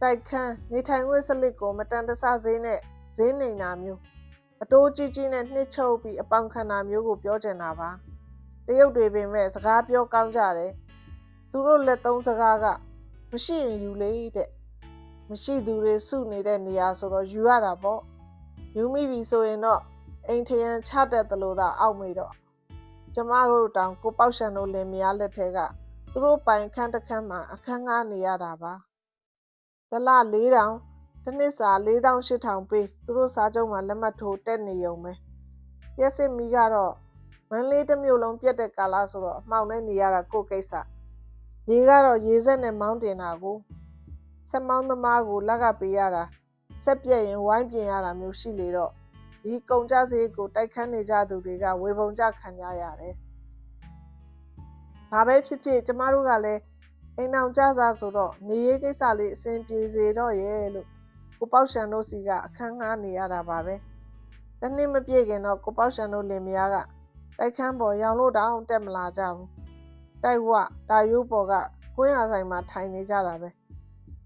တိုက်ခန်းနေထိုင်ခွင့်စလစ်ကိုမတန်တဆဈေးနဲ့ဈေးနှိမ်တာမျိုးအတိုးကြီးကြီးနဲ့နှစ်ချုပ်ပြီးအပေါင်ခံတာမျိုးကိုပြောချင်တာပါတရုတ်တွေပင်မဲ့စကားပြောကောင်းကြတယ်သူတို့လက်သုံးစကားကမရှိရင်ယူလေတဲ့မရှိသူတွေစုနေတဲ့နေရာဆိုတော့ယူရတာပေါ့ယူမိပြီဆိုရင်တော့အိမ်ထရန်ချတတ်သလိုသာအောက်မေတော့ကျမတို့တောင်ကိုပေါက်ရှန်တို့လင်မယားလက်ထဲကသူတို့ပိုင်ခန်းတစ်ခန်းမှာအခန်းငှားနေရတာပါတလ4000တစ်နှစ်စာ4800ပေးသူတို့စားကြုံမှာလက်မှတ်ထိုးတက်နေုံပဲပြက်စစ်မီကတော့မန်းလေးတစ်မြို့လုံးပြက်တဲ့ကာလဆိုတော့အမှောင်နဲ့နေရတာကိုကိစ္စရေကတော့ရေဆက်နဲ့မောင်းတင်တာကိုဆက်မောင်းသမားကိုလက်ကပေးရတာဆက်ပြက်ရင်ဝိုင်းပြင်ရတာမျိုးရှိလေတော့ဒီကုန်ကြစည်ကိုတိုက်ခန်းနေကြသူတွေကဝေပုံကြခံကြရတယ်ဘာပဲဖြစ်ဖြစ်ကျမတို့ကလည်းအိမ်အောင်ကြစားဆိုတော့နေရေးကိစ္စလေးအဆင်ပြေစေတော့ရဲ့လို့ကိုပေါက်ရှန်တို့စီကအခန်းငှားနေရတာပါပဲတနေ့မပြည့်ခင်တော့ကိုပေါက်ရှန်တို့လင်မယားကတိုက်ခန်းပေါ်ရောင်လို့တောင်တက်မလာကြဘူးတိုက်ဝတာရိုးပေါ်ကကွင်းရဆိုင်မှာထိုင်နေကြတာပဲ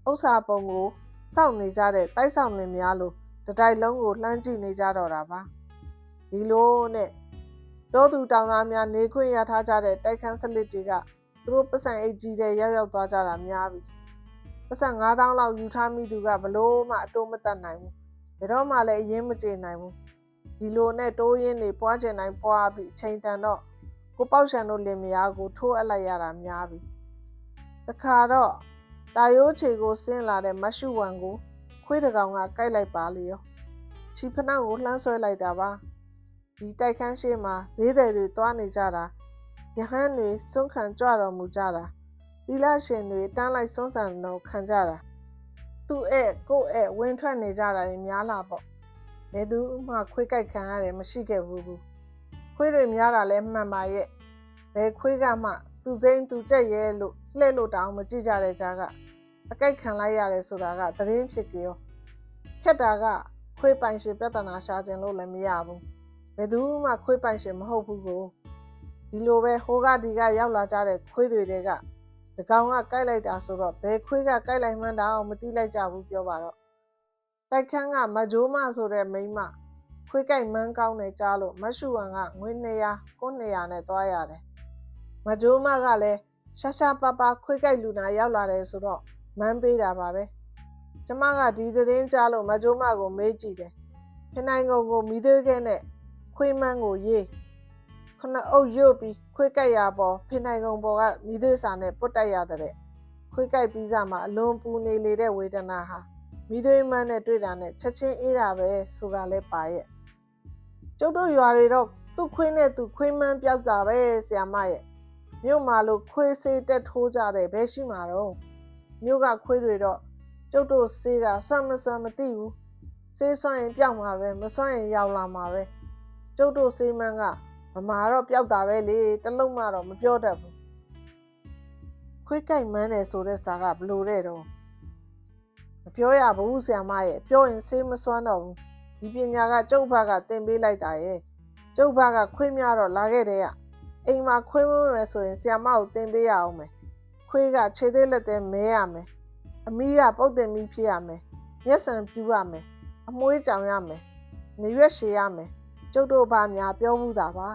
ဥစ္စာပုံကိုစောင့်နေကြတဲ့တိုက်ဆောင်လင်မယားလို့တတိုက်လုံးကိုလှမ်းကြည့်နေကြတော့တာပါဒီလိုနဲ့တောသူတောင်သားများနေခွင့်ရထားကြတဲ့တိုက်ခန်းစလစ်တွေကသူတို့ပတ်စံအိတ်ကြီးတဲ့ရောက်သွားကြတာများပြီပတ်စံ9000လောက်ယူထားမိသူကဘလို့မှအတိုးမတတ်နိုင်ဘူးဘယ်တော့မှလည်းအရင်မကြေနိုင်ဘူးဒီလိုနဲ့တိုးရင်းတွေပွားချင်တိုင်းပွားပြီးချိန်တန်တော့ကိုပေါက်ရှန်တို့လင်မယားကိုထိုးအပ်လိုက်ရတာများပြီတခါတော့တာရိုးချေကိုဆင်းလာတဲ့မရှုဝံကိုခွေးတကောင်ကကိုက်လိုက်ပါလေရောချီဖနှောက်ကိုလှမ်းဆွဲလိုက်တာပါဒီတိုက်ခန်းရှိမှာဈေးသည်တွေသွားနေကြတာရဟန်းတွေစွန့်ခံကြွတော်မူကြတာသီလရှင်တွေတန်းလိုက်စွန့်ဆန်တော်ခံကြတာသူ့ကိုယ့်ဝင်ထွက်နေကြတာများလာပေါ့ဘယ်သူမှခွေးကြိုက်ခံရတယ်မရှိခဲ့ဘူးခွေးတွေများတာလည်းမှန်ပါရဲ့ဘယ်ခွေးကမှသူစိမ့်သူကြက်ရဲလို့လှဲ့လို့တောင်မကြည့်ကြတဲ့ကြားကအကြိုက်ခံလိုက်ရတယ်ဆိုတာကသတင်းဖြစ်ကြရောခက်တာကခွေးပိုင်ရှင်ပြဿနာရှာခြင်းလို့လည်းမရဘူးဘယ်သူမှခွေးပိုင်ရှင်မဟုတ်ဘူးကိုဒီလိုပဲဟိုကဒီကရောက်လာကြတဲ့ခွေးတွေကတကောင်ကကိုက်လိုက်တာဆိုတော့ဘယ်ခွေးကကိုက်လိုက်မှန်းတောင်မသိလိုက်ကြဘူးပြောပါတော့တိုက်ခန်းကမဂျိုးမဆိုတဲ့မိန်းမခွေးကြိုက်မှန်းကောင်းတယ်ကြားလို့မရှူဝံကငွေ200ကို200နဲ့သွားရတယ်မဂျိုးမကလည်းရှာရှာပါပါခွေးကြိုက်လူနာရောက်လာတယ်ဆိုတော့မန်းပေးတာပါပဲကျမကဒီသတင်းကြားလို့မဂျိုးမကိုမေးကြည့်တယ်ခနိုင်ကုန်ကိုမိသေးခဲနဲ့ခွေးမန်းကိုရေးခဏအုပ်ရွတ်ပြီးခွေးကြိုက်ရပေါ်ဖိနိုင်ကုန်ပေါ်ကမိသေးစာနဲ့ပုတ်တိုက်ရတဲ့ခွေးကြိုက်ပြီးစားမှာအလွန်ပူနေလေတဲ့ဝေဒနာဟာမိသေးမန်းနဲ့တွေ့တာနဲ့ချက်ချင်းအေးတာပဲဆိုတာလဲပါရဲ့ကျုပ်တို့ရွာတွေတော့သူ့ခွေးနဲ့သူ့ခွေးမန်းပြောက်တာပဲဆရာမရဲ့မြို့မှာလို့ခွေးဆေးတက်ထိုးကြတယ်ဘယ်ရှိမှာတော့မြို့ကခွေးတွေတော့ကျုပ်တို့ဆေးကဆွမ်းမဆွမ်းမသိဘူးဆေးဆွမ်းရင်ပြောက်မှာပဲမဆွမ်းရင်ရောက်လာမှာပဲကျုပ်တို့ဆေးမန်းကမမာတော့ပြောက်တာပဲလေတလုံးမှတော့မပြောတတ်ဘူးခွေးကြိုက်မှန်းတယ်ဆိုတဲ့စာကဘလို့တဲ့တော့မပြောရဘူးဆရာမရဲ့ပြောရင်ဆေးမဆွမ်းတော့ဘူးဒီပညာကကျုပ်ဘကသင်ပေးလိုက်တာရဲ့ကျုပ်ဘကခွေးများတော့လာခဲ့တဲ့ကအိမ်မှာခွေးမွေးမယ်ဆိုရင်ဆရာမကိုသင်ပေးရအောင်မယ်ခွေးကခြေသေးလက်သေးမဲရမယ်အမီးကပုတ်တင်မီးဖြစ်ရမယ်မျက်စံပြူရမယ်အမွှေးကြောင်ရမယ်နေရွက်ရှည်ရမယ်ကျုပ်တို့ဘာများပြောမှုတာပါ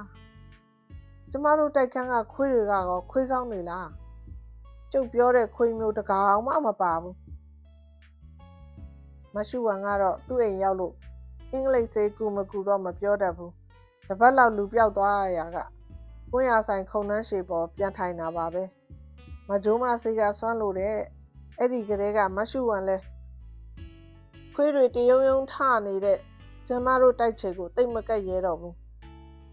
ကျမတို့တိုက်ခန်းကခွေးတွေကရောခွေးကောင်းနေလားကျုပ်ပြောတဲ့ခွေးမျိုးတကောင်မှမပါဘူးမရှုဝံကတော့သူ့အိမ်ရောက်လို့အင်္ဂလိပ်စေးကူမကူတော့မပြောတတ်ဘူးတပတ်လောက်လူပြောက်သွားရကကွင်းရဆိုင်ခုံနှန်းရှည်ပေါ်ပြန်ထိုင်တာပါပဲမဂျိုးမဆေးကဆွမ်းလို့တဲ့အဲ့ဒီကလေးကမရှုဝံလဲခွေးတွေတယုံယုံထနေတဲ့ကျမတို့တိုက်ချေကိုတိတ်မကက်ရဲတော့ဘူး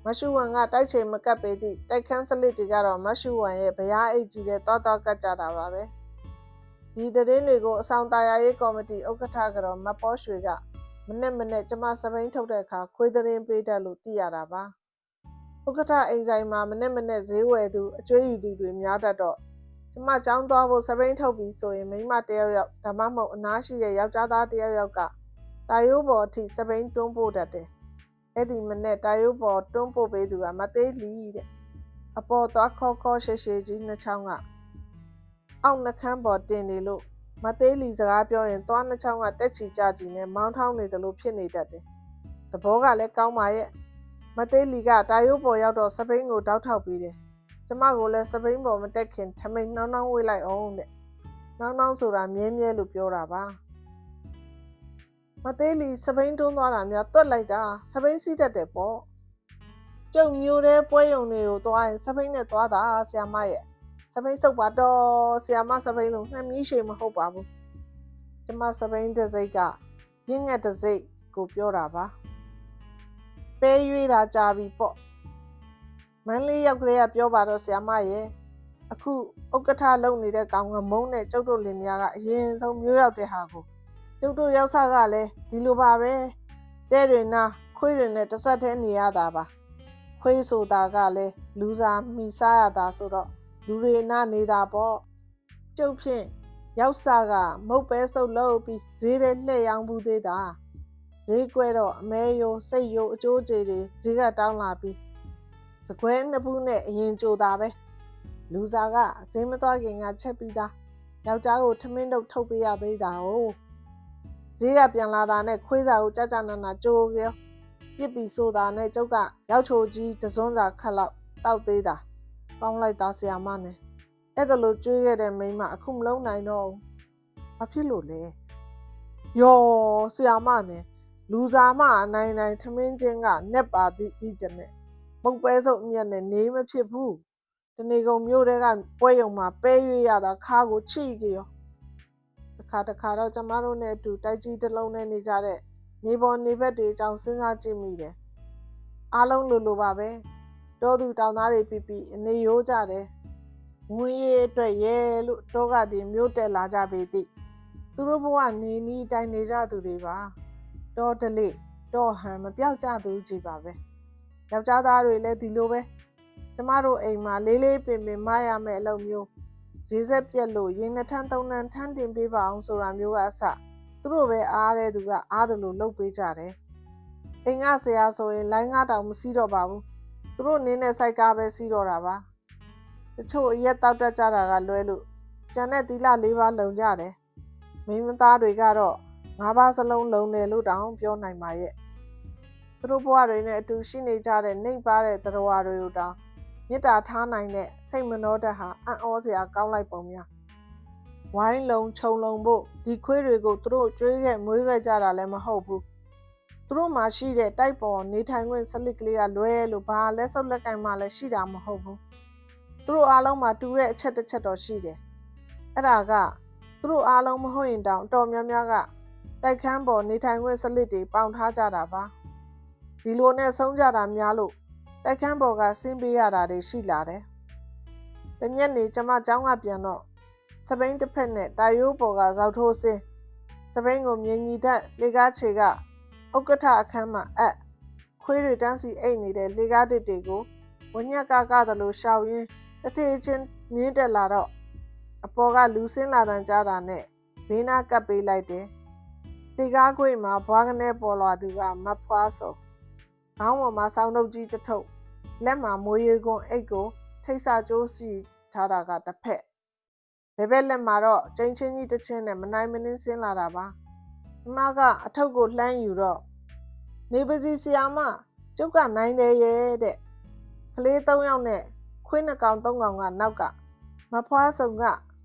မရှုဝံကတိုက်ချေမကက်ပေသည့်တိုက်ခန်းစလစ်တွေကတော့မရှုဝံရဲ့ဗျာအိတ်ကြီးတဲ့တောကတ်ကြတာပါပဲဒီသတင်းတွေကိုအဆောင်တရားရေးကော်မတီဥက္ကဋ္ဌကတော့မပေါ်ရွှေကမနေ့ကျမစပိန်ထုတ်တဲ့အခါခွေးသတင်းပေးတတ်လို့သိရတာပါဥက္ကဋ္ဌအိမ်ဆိုင်မှာမနေ့ဈေးဝယ်သူအကျွေးယူသူတွေများတတ်တော့ကျမကျောင်းသွားဖို့စပိန်ထုတ်ပြီးဆိုရင်မိန်းမတယောက်ဒါမှမဟုတ်အနားရှိတဲ့ယောက်ျားသားတယောက်ကတာယိုးပေါ်အထိစပိန်တွန်းပို့တတ်တယ်အဲ့ဒီမနေ့တာယိုးပေါ်တွန်းပို့ပေးသူကမသေးလီတဲ့အပေါ်သွားခေါ်ရှေရှေကြီးနှစ်ချောင်းကအောက်နှခမ်းပေါ်တင်နေလို့ မသေးလီစကားပြောရင်သွားနှစ်ချောင်းကတက်ချီကြကြည့်နဲ့မောင်းထောင်းနေတယ်လို့ဖြစ်နေတတ်တယ်သဘောကလည်းကောင်းပါရဲ့မသေးလီကတာယိုးပေါ်ရောက်တော့စပိန်ကိုတောက်ထောက်ပြီးတယ်ကျမကိုလည်းစပိန်ပေါ်မတက်ခင်ထမိန်နှောင်းနှောင်းဝေးလိုက်အောင်တဲ့နှောင်းနှောင်းဆိုတာမြဲမြဲလို့ပြောတာပါမသေးလီစပိန်တွန်းသွားတာများတွက်လိုက်တာစပိန်စီးတတ်တယ်ပေါ့ကျုံမျိုးတဲ့ပွဲရုံတွေကိုသွားရင်စပိန်နဲ့သွားတာဆရာမရဲ့စပိန်စုပ်ပါတော့ဆရာမစပိန်လုံးနှမ်းမီးရှိမဟုတ်ပါဘူးကျမစပိန်တစ်စိတ်ကရင်းငက်တစ်စိတ်ကိုပြောတာပါပဲရွေးတာကြာပြီပေါ့မန်းလေးရောက်ကလေးကပြောပါတော့ဆရာမရဲ့အခုဥက္ကဋ္ဌလုပ်နေတဲ့ကောင်ကမုန်းနဲ့ကျုပ်တို့လင်မယားကအရင်ဆုံးမျိုးရောက်တဲ့ဟာကိုကျုပ်တို့ရောက်စားကလည်းဒီလိုပါပဲတဲ့တွေနာခွေးတွေနဲ့တစ်ဆက်တည်းနေရတာပါခွေးဆိုတာကလည်းလူစားမိစားရတာဆိုတော့လူတွေနာနေတာပေါ့ကျုပ်ဖြင့်ရောက်စားကမုတ်ပဲဆုပ်လို့ပြီးဈေးထဲလှည့်ရောင်းဘူးသေးတာဈေးကွဲတော့အမဲယိုစိတ်ယိုအကျိုးကြေတွေဈေးကတောင်းလာပြီးစကွဲနှစ်ဘူးနဲ့အရင်ကြိုတာပဲလူစားကဈေးမသွားခင်ကချက်ပြီးသားယောက်ျားကိုထမင်းတို့ထုတ်ပေးရသေးတာ哦ဈေးကပြန်လာတာနဲ့ခွေးစာကိုကြကြနာနာကြိုးကြောပြစ်ပြီးဆိုတာနဲ့ကျုပ်ကရောက်ချိုကြီးတစွန်းစာခက်လောက်တောက်သေးတာကောင်းလိုက်တာဆရာမနဲ့အဲ့ဒါလို့ကြွေးခဲ့တဲ့မိန်းမအခုမလုံးနိုင်တော့ဘာဖြစ်လို့လဲယောဆရာမနဲ့လူစားမအနိုင်နိုင်ထမင်းချင်းကနက်ပါသည်ပြီးတဲ့နဲ့မုတ်ပဲစုပ်အမြတ်နဲ့နေမဖြစ်ဘူးတနေကုန်မျိုးတွေကပွဲရုံမှာပဲရွေးရတာခါကိုချိကြောတခါတော့ကျမတို့နဲ့အတူတိုက်ကြီးတစ်လုံးနဲ့နေကြတဲ့နေပေါ်နေဘက်တွေအကြောင်းစဉ်းစားကြည့်မိတယ်အားလုံးလိုပါပဲတောသူတောင်သားတွေပြီးအနေရိုးကြတယ်ဝင်ရအတွက်ရဲလို့တောကတည်းမျိုးတက်လာကြပေသည်သူတို့ဘဝနေနီးတိုင်းနေကြသူတွေပါတောတလေတောဟန်မပြောက်ကြသူကြီးပါပဲယောက်ျားသားတွေလည်းဒီလိုပဲကျမတို့အိမ်မှာလေးလေးပင်ပင်မရမယ့်အလုပ်မျိုးရေစက်ပြက်လို့ရင်နှစ်ထန်းသုံးထန်းထန်းတင်ပေးပါအောင်ဆိုတာမျိုးကအစသူတို့ပဲအားတဲ့သူကအားတယ်လို့လုပ်ပေးကြတယ်အိမ်ကဆရာဆိုရင်လိုင်းကားတောင်မစီးတော့ပါဘူးသူတို့နင်းတဲ့စိုက်ကားပဲစီးတော့တာပါတချို့အရက်တောက်တက်ကြတာကလွဲလို့ကျန်တဲ့သီလ၄ပါးလုံကြတယ်မိန်းမသားတွေကတော့၅ပါးစလုံးလုံတယ်လို့တောင်ပြောနိုင်ပါရဲ့သူတို့ဘဝတွေနဲ့အတူရှိနေကြတဲ့နှိမ့်ပါတဲ့သတ္တဝါတွေကိုတောင်မေတ္တာထားနိုင်တဲ့စိတ်မနှောတတ်ဟာအံ့ဩစရာကောင်းလိုက်ပုံများဝိုင်းလုံးခြုံလုံးဖို့ဒီခွေးတွေကိုသူတို့ကျွေးခဲ့မွေးခဲ့ကြတာလည်းမဟုတ်ဘူးသူတို့မှရှိတဲ့တိုက်ပေါ်နေထိုင်ခွင့်စလစ်ကလေးကလွဲလို့ဘာလက်စုပ်လက်ကင်မှလည်းရှိတာမဟုတ်ဘူးသူတို့အားလုံးမှာတူတဲ့အချက်တစ်ချက်တော့ရှိတယ်အဲ့ဒါကသူတို့အားလုံးမဟုတ်ရင်တောင်အတော်များများကတိုက်ခန်းပေါ်နေထိုင်ခွင့်စလစ်တွေပေါင်ထားကြတာပါဒီလိုနဲ့ဆုံးကြတာများလို့တိုက်ခန်းပေါ်ကဆင်းပေးရတာတွေရှိလာတယ်တညက်နေကျမကျောင်းကပြန်တော့စပိန်တစ်ဖက်နဲ့တာယိုးပေါ်ကဇောက်ထိုးစင်းစပိန်ကိုမြင်ညီတတ်လေကားခြေကဥက္ကဋ္ဌအခန်းမှာခွေးတွေတန်းစီအိတ်နေတဲ့လေကားတစ်တွေကိုဝညက်ကသလိုရှောက်ရင်းတထေချင်းမြင်းတက်လာတော့အပေါ်ကလူစင်းလာတန်းကြတာနဲ့ဘေးနာကပ်ပေးလိုက်တယ်လေကားခွေမှာဘွားကနေပေါ်လာသူကမဖွားစုံခေါင်းပေါ်မှာဆောင်းတုပ်ကြီးတစ်ထုပ်လက်မှာမိုးရေကွန်အိတ်ကိုထိတ်ဆာကျိုးစီထားတာကတစ်ဖက်ဘယ်ဘက်လက်မှာတော့ကျင်းချင်းကြီးတစ်ချင်းနဲ့မနိုင်မနှင်းဆင်းလာတာပါအမကအထုပ်ကိုလှမ်းယူတော့နေပစီဆရာမကျုပ်ကနိုင်တယ်ရဲ့တဲ့ကလေး၃ယောက်နဲ့ခွေးနှစ်ကောင်၃ကောင်ကနောက်ကမဖွားစုံက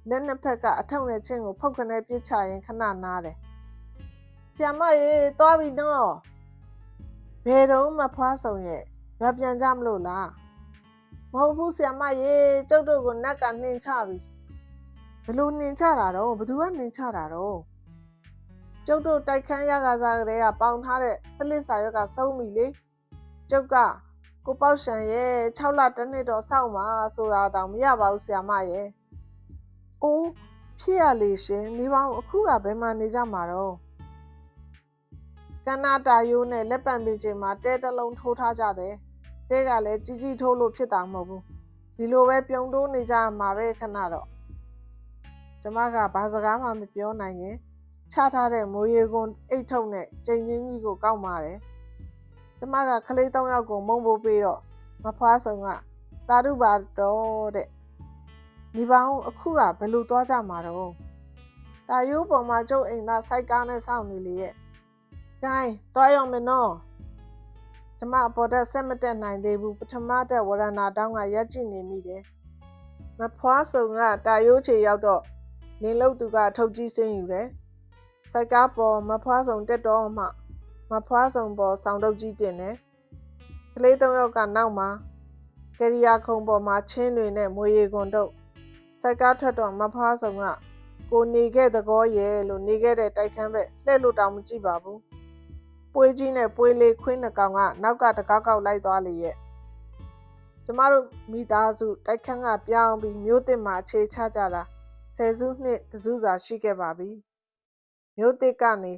လက်နှစ်ဖက်ကအထုပ်နဲ့ချင်းကိုဖုတ်ခနဲ့ပြစ်ချရင်ခဏနားတယ်ဆရာမရေသွားပြီနော်ဘယ်တော့မှဖွားစုံရဲ့ရွာပြန်ကြမလို့လားမဟုတ်ဘူးဆရာမရေကျုပ်တို့ကိုနက်ကနှင်ချပြီဘယ်လိုနှင်ချတာတော့ဘယ်သူကနှင်ချတာတော့ကျုပ်တို့တိုက်ခန်းရကစားကလေးကပေါင်ထားတဲ့စလစ်စာရွက်ကဆုံးပြီလေကျုပ်ကကိုပေါ့ရှန်ရဲ့6လတစ်နှစ်တော့စောင့်ပါဆိုတာတောင်မရပါဘူးဆရာမရဲ့အိုးဖြစ်ရလေရှင်နေပေါင်းအခုကဘယ်မှာနေကြမှာတော့ကနာတာယိုးနဲ့လက်ပံပင်ချိန်မှာတဲတလုံးထိုးထားကြတယ်တဲကလည်းကြီးကြီးထိုးလို့ဖြစ်တာမဟုတ်ဘူးဒီလိုပဲပြုံတိုးနေကြမှာပဲခဏတော့ကျမကဘာစကားမှမပြောနိုင်ရင်ချထားတဲ့မိုးရေကွန်အိတ်ထုပ်နဲ့ကျိန်ချင်းကြီးကိုကောက်ပါတယ်ကျမကကလေး၃ယောက်ကိုမုံပိုးပေးတော့မဖွားစုံကသာဓုပါတော့တဲ့ဒီပေါင်းအခုကဘယ်လိုသွားကြမှာတော့တ တာယိုးပေါ်မှာကျုပ်အိမ်သားစိုက်ကားနဲ့စောင့်နေလေရဲ့။ကိုင်းသွားရောက်မယ်နော်။ကျမအပေါ်တက်ဆက်မတက်နိုင်သေးဘူးပထမတက်ဝရဏတောင်းကရက်ကြည့်နေမိတယ်။မဖွားစုံကတာယိုးချေရောက်တော့လင်းလုတ်သူကထုတ်ကြီးစင်းယူတယ်။စိုက်ကားပေါ်မဖွားစုံတက်တော့မှမဖွားစုံပေါ်ဆောင်တုပ်ကြီးတင်တယ်။ကလေး၃ယောက်ကနောက်မှာကယ်ရီယာခုံပေါ်မှာချင်းတွေနဲ့မွေရီကွန်တုပ်စိုက်ကားထွက်တော့မဖွားစုံကကိုနေခဲ့သကောရဲ့လို့နေခဲ့တဲ့တိုက်ခန်းပဲလှည့်လို့တောင်မကြည့်ပါဘူး။ပွေးကြီးနဲ့ပွေးလေးခွင်းနှကောင်ကနောက်ကတကောက်ကောက်လိုက်သွားလေရဲ့။ကျမတို့မိသားစုတိုက်ခန်းကပြောင်းပြီးမြို့တစ်မှာအခြေချကြတာ10စုနှစ်တစုစာရှိခဲ့ပါပြီ။မြို့တစ်ကနေ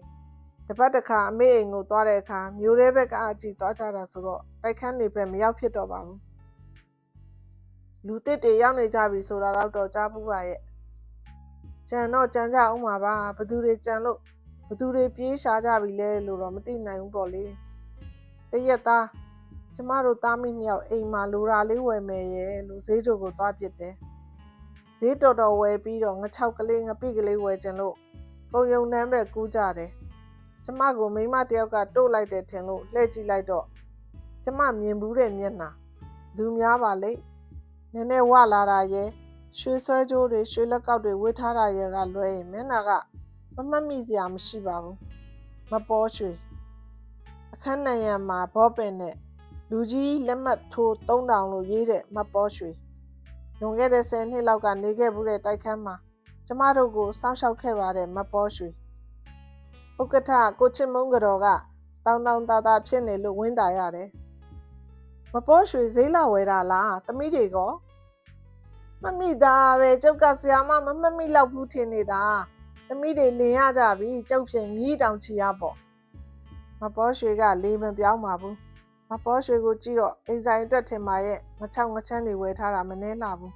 တပတ်တစ်ခါအမေအိမ်ကိုသွားတဲ့အခါမြို့ရဲဘက်ကအကြည့်သွားကြတာဆိုတော့တိုက်ခန်းတွေပဲမရောက်ဖြစ်တော့ပါဘူး။လူတစ်တွေရောက်နေကြပြီဆိုတာတော့ကြားပူပါရဲ့။ကြံတော့ကြံကြအောင်ပါပါဘသူတွေကြံလို့ဘသူတွေပြေးရှာကြပြီလဲလို့တော့မသိနိုင်ဘူးပေါ့လေ။တရက်သားကျမတို့သားမိနှစ်ယောက်အိမ်မှာလိုရာလေးဝယ်မယ်ရဲ့လို့ဈေးချိုကိုသွားပြစ်တယ်။ဈေးတော်ဝယ်ပြီးတော့ငချောက်ကလေးငပိကလေးဝယ်ခြင်းလို့ပုံယုံနှမ်းပဲကူးကြတယ်။ကျမကိုမိမတယောက်ကတို့လိုက်တယ်ထင်လို့လှည့်ကြည့်လိုက်တော့ကျမမြင်ဘူးတဲ့မျက်နှာလူများပါလေနည်းနည်းဝလာတာရဲ့ရွှေဆွဲကြိုးတွေရွှေလက်ကောက်တွေဝတ်ထားတာရဲ့ကလွဲရင်မျက်နှာကမမှတ်မိစရာမရှိပါဘူးမပေါ်ရွှေအခန်းနံရံမှာဘောပင်နဲ့လူကြီးလက်မှတ်ထိုး3000လို့ရေးတဲ့မပေါ်ရွှေလွန်ခဲ့တဲ့10နှစ်လောက်ကနေခဲ့ဘူးတဲ့တိုက်ခန်းမှာကျမတို့ကိုစောင့်ရှောက်ခဲ့ပါတယ်မပေါ်ရွှေဥက္ကဋ္ဌကိုချစ်မုန်းကတော်ကတောင်းတာဖြစ်နေလို့ဝင်းတာရတယ်မပေါ်ရွှေဈေးလာဝယ်တာလားသမီးတွေကမမိသားပဲကျုပ်ကဆရာမမမှတ်မိလောက်ဘူးထင်နေတာသမီးတွေလင်ရကြပြီကျုပ်ဖြင့်မြည်တောင်ချီရပေါ့မပေါ်ရွှေကလေမပြောင်းပါဘူးမပေါ်ရွှေကိုကြည့်တော့အိမ်ဆိုင်အတွက်ထင်ပါရဲ့ငချောင်းငချမ်းတွေဝယ်ထားတာမနှဲလာဘူး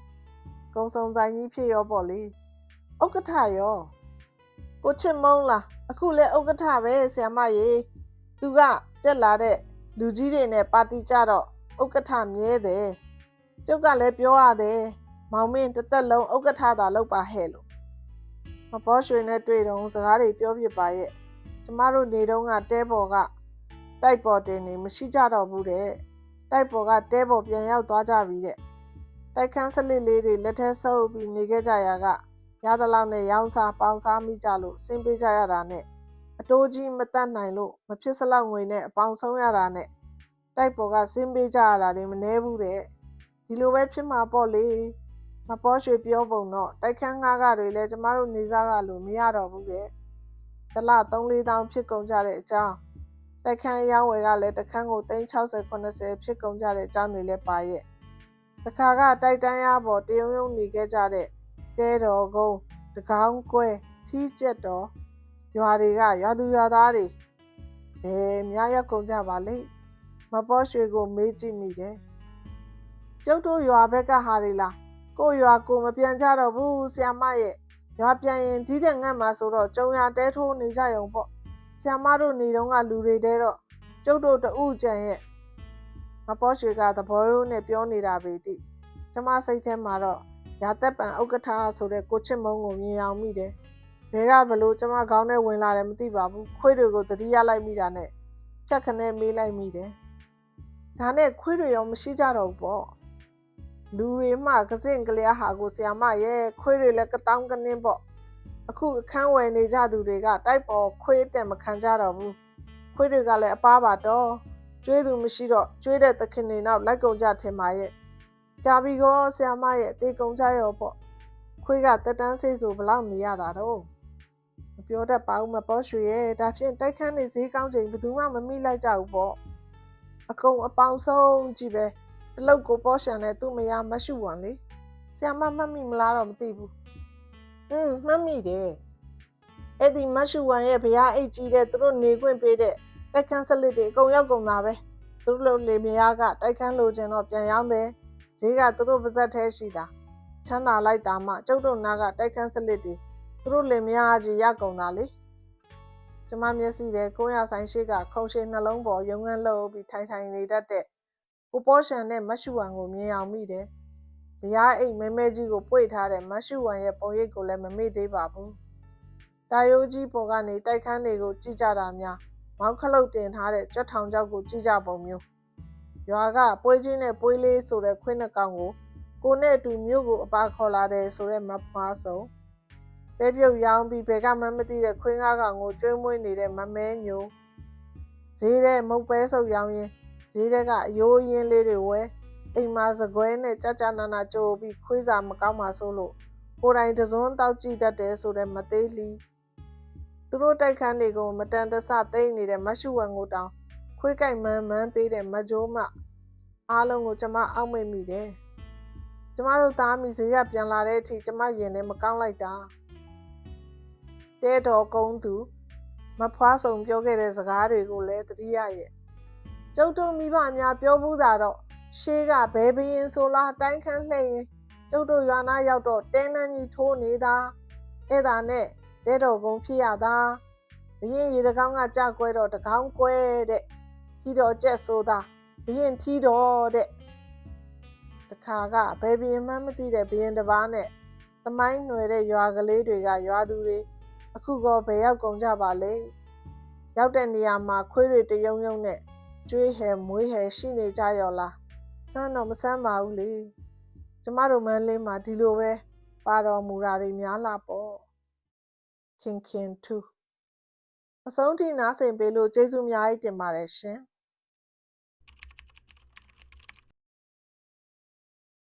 ကုံစုံဆိုင်ကြီးဖြစ်ရောပေါ့လေဥက္ကဋ္ဌရောကိုချစ်မုန်းလားအခုလဲဥက္ကဋ္ဌပဲဆရာမရေသူကတက်လာတဲ့လူကြီးတွေနဲ့ပါတီကြတော့ဥက္ကဋ္ဌမြဲတယ်ကျုပ်ကလည်းပြောရတယ်မောင်မင်းတစ်သက်လုံးဥက္ကဋ္ဌသာလုပ်ပါဟဲ့လို့မပေါ်ရွှေနဲ့တွေ့တော့စကားတွေပြောပြပါရဲ့ကျမတို့နေတော့ကတဲပေါ်ကတိုက်ပေါ်တင်နေမရှိကြတော့ဘူးတဲ့တိုက်ပေါ်ကတဲပေါ်ပြန်ရောက်သွားကြပြီတဲ့တိုက်ခန်းစလစ်လေးတွေလက်ထဲဆုပ်ပြီးနေခဲ့ကြရာကရသလောက်နဲ့ရောင်းစားပေါင်စားမိကြလို့ဆင်းပေးကြရတာနဲ့အတိုးကြီးမတတ်နိုင်လို့မဖြစ်စလောက်ငွေနဲ့အပေါင်ဆုံးရတာနဲ့တိုက်ပေါ်ကဆင်းပေးကြရတာတွေမနှဲဘူးတဲ့ဒီလိုပဲဖြစ်မှာပေါ့လေမပေါ်ရွှေပြောပုံတော့တိုက်ခန်းငါးကတွေလည်းကျမတို့နေစားကလို့မရတော့ဘူးတဲ့တစ်လ3-4တောင်းဖြစ်ကုန်ကြတဲ့အကြောင်းတိုက်ခန်းအယောင်းဝယ်ကလည်းတစ်ခန်းကို360-80ဖြစ်ကုန်ကြတဲ့အကြောင်းတွေလည်းပါရဲ့တခါကတိုက်တန်းရပေါ်တယုံနေခဲ့ကြတဲ့တဲတော်ကုန်းတကောင်းကွဲထီးကျက်တော်ရွာတွေကရွာသူရွာသားတွေဘယ်များရောက်ကုန်ကြပါလိမ့်မပေါ်ရွှေကိုမေးကြည့်မိတယ်ကျုပ်တို့ရွာဘက်ကဟာတွေလားကိုရွာကိုမပြန်ကြတော့ဘူးဆရာမရဲ့ရွာပြန်ရင်ဒီတဲ့ငတ်မှာဆိုတော့ကြုံရတဲထိုးနေကြရုံပေါ့ဆရာမတို့နေတော့ကလူတွေတဲတော့ကျုပ်တို့တူကြံရဲ့မပေါ်ရွှေကသဘောရိုးနဲ့ပြောနေတာပဲတိကျမစိတ်ထဲမှာတော့ရာသက်ပံဥက္ကဋ္ဌဆိုတဲ့ကိုချစ်မုန်းကိုမြင်အောင်မိတယ်ဘဲကဘလို့ကျမခေါင်းထဲဝင်လာတယ်မသိပါဘူးခွေးတွေကိုသတိရလိုက်မိတာနဲ့ဖြတ်ခနဲ့မေးလိုက်မိတယ်ဒါနဲ့ခွေးတွေရောမရှိကြတော့ဘူးပေါ့လူတွေမှကစင့်ကလျားဟာကိုဆရာမရဲ့ခွေးတွေလည်းကတောင်းကနင်းပေါ့အခုအခန်းဝယ်နေကြသူတွေကတိုက်ပေါ်ခွေးတက်မခံကြတော့ဘူးခွေးတွေကလည်းအပားပါတော့ကျွေးသူမရှိတော့ကျွေးတဲ့သခင်တွေနောက်လိုက်ကုန်ကြထင်ပါရဲ့ကြာပြီကောဆရာမရဲ့တေကုန်ကြရောပေါ့ခွေးကတက်တန်းစိတ်ဆိုဘလောက်နေရတာတော့မပြောတတ်ပါဘူးမပေါ်ရွှေရဲ့ဒါဖြင့်တိုက်ခန်းနေဈေးကောင်းချိန်ဘယ်သူမှမမိလိုက်ကြဘူးပေါ့အကုန်အပေါင်းဆုံးကြည့်ပဲတလုတ်ကိုပေါ်ရှန်နဲ့သူ့မယားမရှုဝန်လေဆရာမမှတ်မိမလားတော့မသိဘူးမှတ်မိတယ်အဲ့ဒီမရှုဝန်ရဲ့ဗျာအိတ်ကြီးတဲ့သူတို့နေခွင့်ပေးတဲ့တိုက်ခန်းစလစ်တွေအကုန်ရောက်ကုန်တာပဲသူတို့လေမယားကတိုက်ခန်းလိုချင်တော့ပြန်ရောက်တယ်ဈေးကသူတို့ပါဇက်ထဲရှိတာချမ်းသာလိုက်တာမှကျုပ်တို့နားကတိုက်ခန်းစလစ်တွေသူတို့လေမယားကြီးရကုန်တာလေကျမမျက်စိထဲ900ဆိုင်ရှိကခုံရှည်နှလုံးပေါ်ရုံငန်းလှုပ်ပြီးထိုင်နေတတ်တဲ့ကိုပေါ်ရှန်နဲ့မရှုဝန်ကိုမြင်အောင်မိတယ်။ဗျာအိတ်မဲမဲကြီးကိုပွေ့ထားတဲ့မရှုဝန်ရဲ့ပုံရိပ်ကိုလည်းမမေ့သေးပါဘူး တာယိုးကြီးပေါ်ကနေတိုက်ခန်းတွေကိုကြည့်ကြတာများမောင်းခလုတ်တင်ထားတဲ့ကြွက်ထောင်ကျောက်ကိုကြည့်ကြပုံမျိုးရွာကပွဲချင်းနဲ့ပွဲလေးဆိုတဲ့ခွေးနှကောင်ကိုနဲ့အတူမြို့ကိုအပါခေါ်လာတယ်ဆိုတဲ့မဖွားဆုံးပဲပြုတ်ရောင်းပြီးဘယ်ကမှမသိတဲ့ခွေးငါးကောင်ကိုကျွေးမွေးနေတဲ့မမဲညိုဈေးထဲမုတ်ပဲဆုပ်ရောင်းရင်းဈေးထဲကအယိုးအရင်းလေးတွေဝဲအိမ်မှာစကွဲနဲ့ကြနာနာကြိုပြီးခွေးစာမကောင်းပါဆိုလို့ကိုယ်တိုင်တစွန်းတောက်ကြည့်တတ်တယ်ဆိုတဲ့မသေးလီသူတို့တိုက်ခန်းတွေကိုမတန်တဆသိမ့်နေတဲ့မရှုဝံကိုတောင်ခွေးကြိုက်မှန်းပေးတဲ့မကြိုးမအားလုံးကိုကျမအောက်မေ့မိတယ်ကျမတို့သားမိဈေးကပြန်လာတဲ့အထိကျမရင်ထဲမကောင်းလိုက်တာတဲတော်ကုန်းသူမဖွားဆုံးပြောခဲ့တဲ့စကားတွေကိုလည်းသတိရရဲ့ကျုပ်တို့မိဘများပြောဘူးတာတော့ရှေးကဘဲဘရင်ဆိုလားတိုင်းခန်းလှည့်ရင်ကျုပ်တို့ရွာနာရောက်တော့တဲနှန်းကြီးထိုးနေတာအဲ့ဒါနဲ့တဲတော်ကုန်းဖြစ်ရတာဘရင်ရေတကောင်းကကြကွဲတော့တကောင်းကွဲတဲ့ထီတော်ကျက်ဆိုတာဘရင်ထီတော်တဲ့တခါကဘဲဘရင်မှမသိတဲ့ဘရင်တစ်ပါးနဲ့သမိုင်းຫນွယ်တဲ့ရွာကလေးတွေကရွာသူတွေအခုကောဘယ်ရောက်ကုန်ကြပါလဲရောက်တဲ့နေရာမှာခွေးတွေတယုံယုံနဲ့ကျွေးဟဲမွေးဟဲရှိနေကြရောလားစမ်းတော့မစမ်းပါဘူးလေကျမတို့မန်းလေးမှာဒီလိုပဲပါတော်မူတာတွေများလာပေါ့ခင်ထူအဆုံးထိနားဆင်ပေးလို့ကျေးဇူးအများကြီးတင်ပါတယ်ရှင်